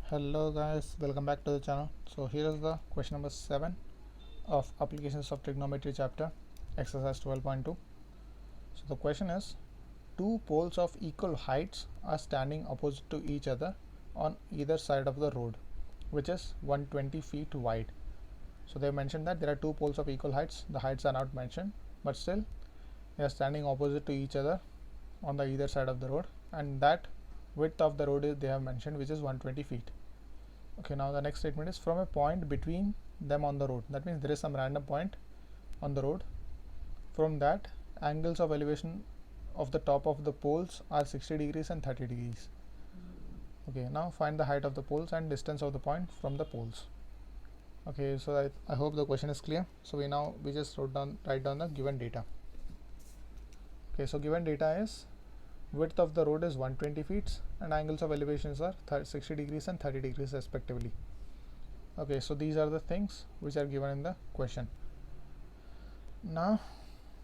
Hello guys, welcome back to the channel. So here is the question number 7 of applications of trigonometry chapter exercise 12.2. So the question is, two poles of equal heights are standing opposite to each other on either side of the road, which is 120 feet wide. So they mentioned that there are two poles of equal heights. The heights are not mentioned, but still they are standing opposite to each other on the either side of the road, and that width of the road is they have mentioned, which is 120 feet. Okay, now the next statement is from a point between them on the road. That means there is some random point on the road. From that, angles of elevation of the top of the poles are 60 degrees and 30 degrees. Okay, now find the height of the poles and distance of the point from the poles. Okay, so I hope the question is clear. So we just write down the given data. Okay, so given data is width of the road is 120 feet and angles of elevations are 60 degrees and 30 degrees respectively. Okay, so these are the things which are given in the question. Now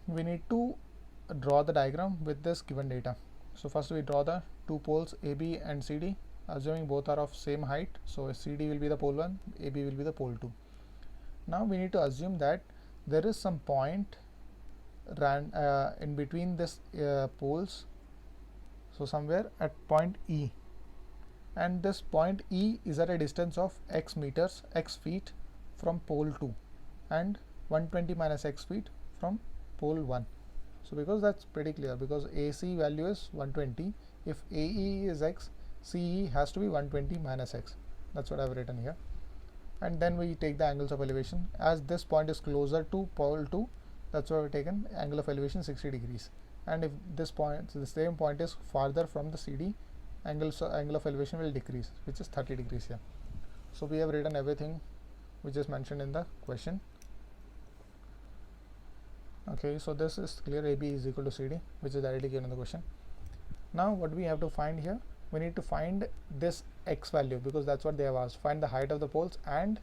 we need to draw the diagram with this given data. So first we draw the two poles AB and CD, assuming both are of same height. So CD will be the pole 1, AB will be the pole 2. Now we need to assume that there is some point in between this poles, so somewhere at point E, and this point E is at a distance of x feet from pole 2 and 120 minus x feet from pole 1. So because that's pretty clear, because AC value is 120, if AE is x, CE has to be 120 minus x. That's what I've written here. And then we take the angles of elevation. As this point is closer to pole 2, that's why we've taken angle of elevation 60 degrees. And if this point, so the same point is farther from the CD, angle of elevation will decrease, which is 30 degrees here. So we have written everything which is mentioned in the question. Okay, so this is clear. AB is equal to CD, which is directly given in the question. Now what we have to find here, we need to find this x value, because that's what they have asked. Find the height of the poles and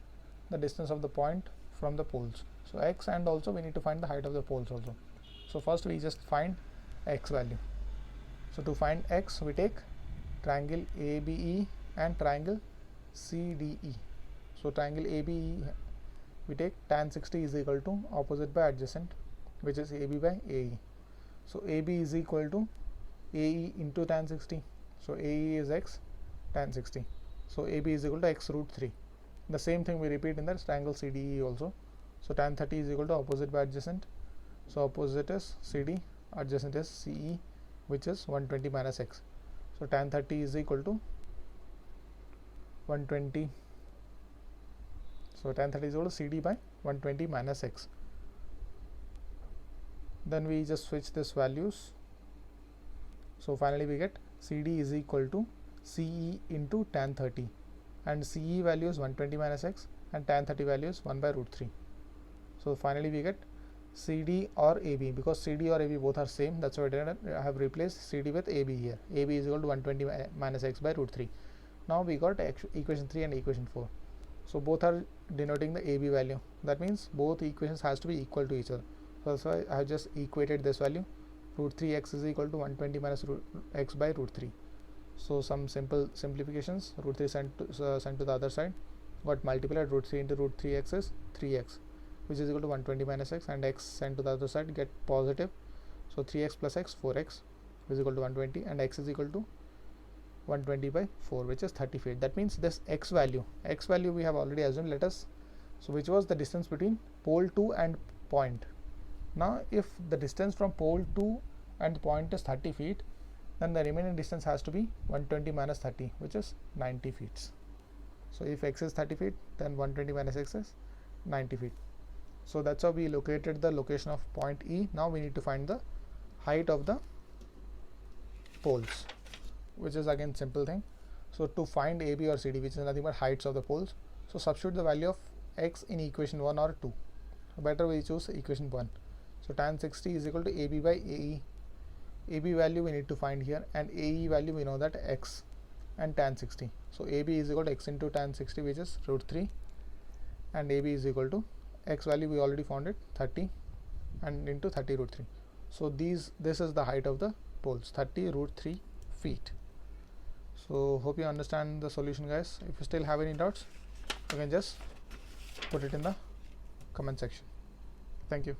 the distance of the point from the poles. So x, and also we need to find the height of the poles also. So first we just find x value. So to find x, we take triangle ABE and triangle CDE. So triangle ABE, we take tan 60 is equal to opposite by adjacent, which is AB by AE. So AB is equal to AE into tan 60. So AE is x, tan 60. So AB is equal to x root 3. The same thing we repeat in the triangle CDE also. So tan 30 is equal to opposite by adjacent. So opposite is CD, adjacent is CE, which is 120 minus x. So tan 30 is equal to 120. So tan 30 is equal to CD by 120 minus x. Then we just switch these values. So finally we get CD is equal to CE into tan 30, and CE value is 120 minus x and tan 30 value is 1 by root 3. So finally we get CD or AB, because CD or AB both are same, that's why I have replaced CD with AB here. AB is equal to 120 minus x by root 3. Now we got equation 3 and equation 4. So both are denoting the AB value. That means both equations has to be equal to each other. So that's why I have just equated this value. Root 3x is equal to 120 minus x by root 3. So some simple simplifications. Root 3 sent to the other side, got multiplied. Root 3 into root 3x is 3x, which is equal to 120 minus x, and x sent to the other side get positive. So 3x plus x, 4x is equal to 120, and x is equal to 120 by 4, which is 30 feet. That means this x value we have already assumed. So which was the distance between pole 2 and point. Now if the distance from pole 2 and the point is 30 feet, then the remaining distance has to be 120 minus 30, which is 90 feet. So if x is 30 feet, then 120 minus x is 90 feet. So that's how we located the location of point E. Now we need to find the height of the poles, which is again simple thing. So to find AB or CD, which is nothing but heights of the poles, so substitute the value of x in equation 1 or 2. Better we choose equation 1. So tan 60 is equal to AB by AE. AB value we need to find here, and AE value we know that x and tan 60. So AB is equal to x into tan 60, which is root 3, and AB is equal to x value we already found it, 30, and into 30 root 3. So this is the height of the poles, 30 root 3 feet. So hope you understand the solution, guys. If you still have any doubts, you can just put it in the comment section. Thank you.